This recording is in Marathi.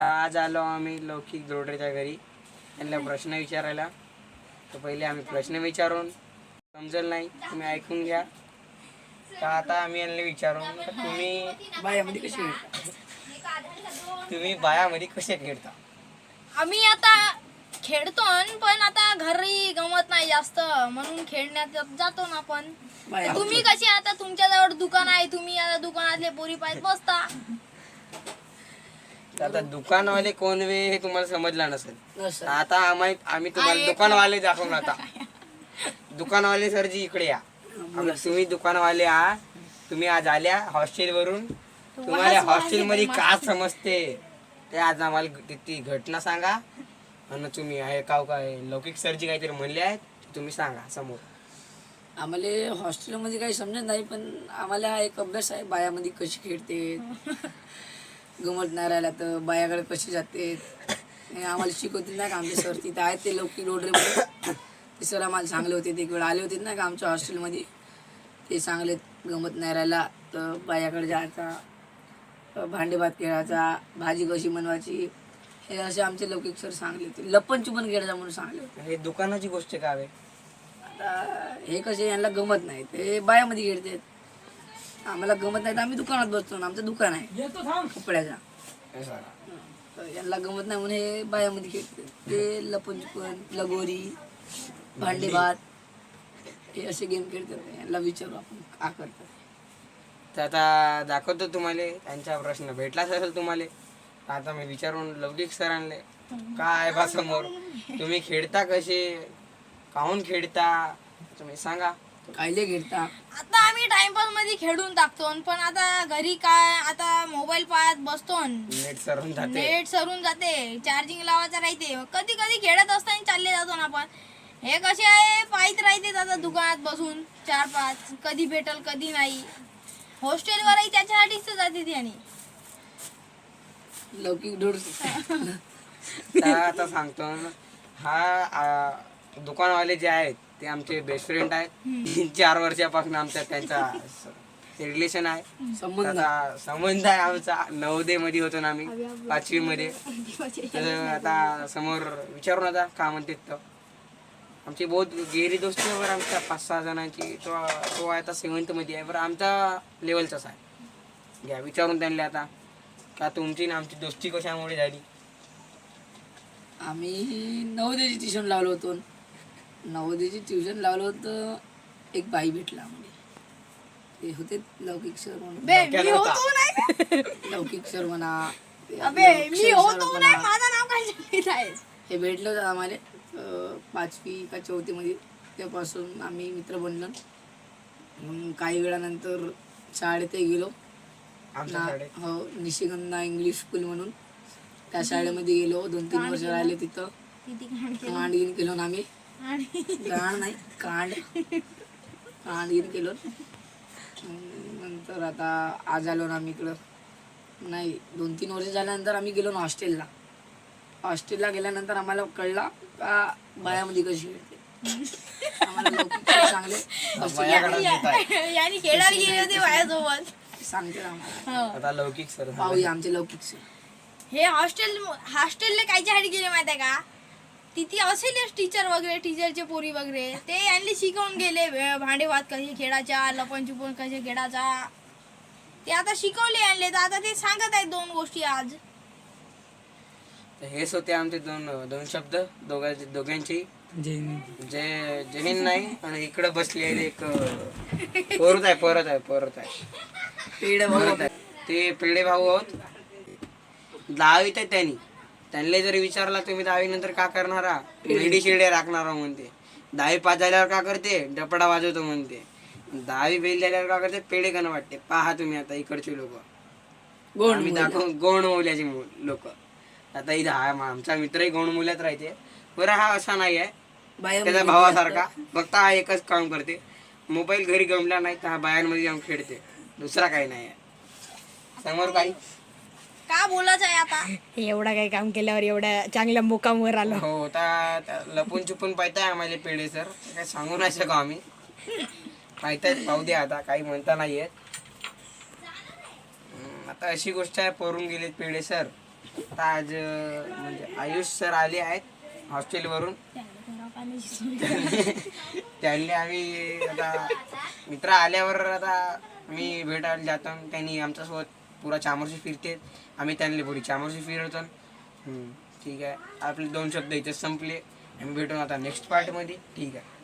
आज आलो आम्ही लौकिक जोडरेच्या घरी त्यांना प्रश्न विचारायला. तर पहिले आम्ही प्रश्न विचारून समजेल नाही तुम्ही ऐकून घ्या. तर आता आम्ही यांना विचारून तुम्ही बायामध्ये कसे खेळता. आम्ही आता खेळतो पण आता घरी गमत नाही जास्त म्हणून खेळण्यात जातो ना. पण तुम्ही कसे आता तुमच्याजवळ दुकान आहे, तुम्ही आता दुकानातले पोरी पाहिजे बसता. आता दुकानवाले कोण वे हे तुम्हाला समजलं नसेल. आता आम्ही तुम्हाला दुकानवाले दाखवून. आता दुकानवाले सरजी इकडे या. तुम्ही दुकानवाले आहात, तुम्ही आज आल्या हॉस्टेल वरून. तुम्हाला हॉस्टेल मध्ये का समजते ते आज आम्हाला ती घटना सांगा. आणि तुम्ही आहे काय लौकिक सरजी काहीतरी म्हणले आहेत तुम्ही सांगा समोर. आम्हाला हॉस्टेलमध्ये काही समजत नाही, पण आम्हाला हा एक अभ्यास आहे बायामध्ये कशी खेळते, गमत नाही राहिला तर बायाकडे कशी जाते हे आम्हाला शिकवतील नाही का आमचे सर. तिथे आहेत ते लौकिक रोडरेमध्ये ते सर आम्हाला चांगले होते. ते एक वेळ आले होते ना का आमच्या हॉस्टेलमध्ये. ते चांगले गमत नाही राहिला तर बायाकडे जायचा, भांडे भात खेळायचा, भाजी कशी बनवायची हे असे आमचे लौकिक सर सांगले होते. लपन चुपन खेळायचा म्हणून सांगले होते. हे दुकानाची गोष्ट का आहे. आता हे कसे यांना गमत नाही ते बायामध्ये खेळतात. आम्हाला गमत नाही तर आम्ही दुकानात बसतो ना. आमचं दुकान आहे कपड्याचा. तर यांना गमत नाही म्हणून हे बायामध्ये खेळतात. ते लपन चुपन, लगोरी, भांडे भात हे असे गेम खेळतात. यांना विचारू आपण का करतात. तर आता दाखवतो तुम्हाला. त्यांचा प्रश्न भेटलाच असेल तुम्हाला. आता मी विचारून लौकिक सरांले काय बा समोर तुम्ही खेळता कसे, काहून खेळता तुम्ही सांगा. कायले खेळता. आता आम्ही टाइमपास मध्ये खेळून टाकतो, पण आता घरी काय आता मोबाईल पाहत बसतो. नेट सरून जाते, नेट सरून जाते, चार्जिंग लावायचं राहते. कधी कधी खेळत असताना चालले जातो ना. आपण हे कसे आहे पाहित राहते आता दुकानात बसून 4-5 कधी भेटल कधी नाही. हॉस्टेलवरही त्याच्यासाठीच तर जाते त्याने. लौकिक ढोड. आता सांगतो ना. हा दुकानवाले जे आहेत ते आमचे बेस्ट फ्रेंड आहेत. 4 वर्षापासून आमचा त्यांचा रिलेशन आहे, संबंध आहे आमचा. 9वी मध्ये होतो ना आम्ही, 5वी मध्ये. तर आता समोर विचारून आता का म्हणते. तर आमची बहुत गेरी दोस्ती आहे बरं आमच्या 5-6 जणांची. तो आहे आता 7th मध्ये आहे बरं. आमचा लेवलचाच आहे. घ्या विचारून त्यांना आता का तुमची ना आमची दोस्ती कशामुळे झाली. आम्ही नवोदयाची ट्युशन लावलो होतो. नवोदयाची ट्युशन लावलं होतं. एक बाई भेटला आम्हाला. ते होते लौकिक सर म्हणून. लौकिक सर म्हणा, हे भेटलं होतं आम्हाला 5वी का 4थी मध्ये. त्यापासून आम्ही मित्र बनलो. मग काही वेळानंतर शाळेत गेलो. हो, निशिगंधा इंग्लिश स्कूल म्हणून त्या शाळेमध्ये गेलो. 2-3 वर्ष राहिले तिथं. कांड केलो ना आम्ही. गाण नाही कांड केलो. नंतर आता आज आलो ना आम्ही इकडं. नाही 2-3 वर्ष झाल्यानंतर आम्ही गेलो ना हॉस्टेलला. हॉस्टेलला गेल्यानंतर आम्हाला कळला का बायामध्ये कशी खेळते. आम्हाला लौकिक चांगले सांगते आम्हाला. आता लौकिक सर पाहूया आमचे लौकिक सर. हे हॉस्टेलला कायच्यासाठी गेले माहिती आहे का. तिथे असेलच टीचर वगैरे, टीचरचे पोरी वगैरे. ते यांनी शिकवून गेले भांडे भात कसे खेळायचा, लपन चुपन कसे खेळायचा. ते आता शिकवले आणले. तर आता ते सांगत आहेत 2 गोष्टी आज. हेच होते आमचे दोन शब्द दोघांची. जे जनीन नाही आणि इकडे बसलेले एक परत आहे ते पेढे भाऊ आहोत. 10वीत आहे त्यांना जर विचारला तुम्ही 10वी नंतर का करणारा, मेडी शिडे राखणारा म्हणते. 10वी पास झाल्यावर का करते, डपडा वाजवतो म्हणते. 10वी फेल झाल्यावर का करते, पेढे करणं वाटते. पहा तुम्ही आता इकडचे लोक आम्ही दाखवून गौण मौल्याचे लोक. आता इथं आमचा मित्रही गौण मूल्यात राहते बरं. हा असा नाही आहे त्याच्या भावासारखा. फक्त हा एकच काम करते, मोबाईल घरी गमला नाही तर हा बायांमध्ये जाऊन खेळते. दुसरा काही नाही आहे. समोर काही का बोलायचं आहे आता. एवढा काही काम केल्यावर एवढ्या चांगल्या मुकामवर आलो. हो, आता लपून चुपून पाहताय आम्हाला पेढे सर. काय सांगू नाही शकू आम्ही. पाहतायत, पाहू द्या आता, काही म्हणता नाही येत. आता अशी गोष्ट आहे, पळून गेलेत पेढे सर. आता आज म्हणजे आयुष सर आले आहेत हॉस्टेलवरून. त्यांनी आम्ही आता मित्र आल्यावर आता मी भेटायला जातो. त्यांनी आमच्यासोबत पुरा चामोर्शी फिरते. आम्ही त्यांना पुरी चामोर्शी फिरवतो. ठीक आहे, आपले 2 शब्द इथेच संपले. आम्ही भेटू आता नेक्स्ट पार्टमध्ये. ठीक आहे.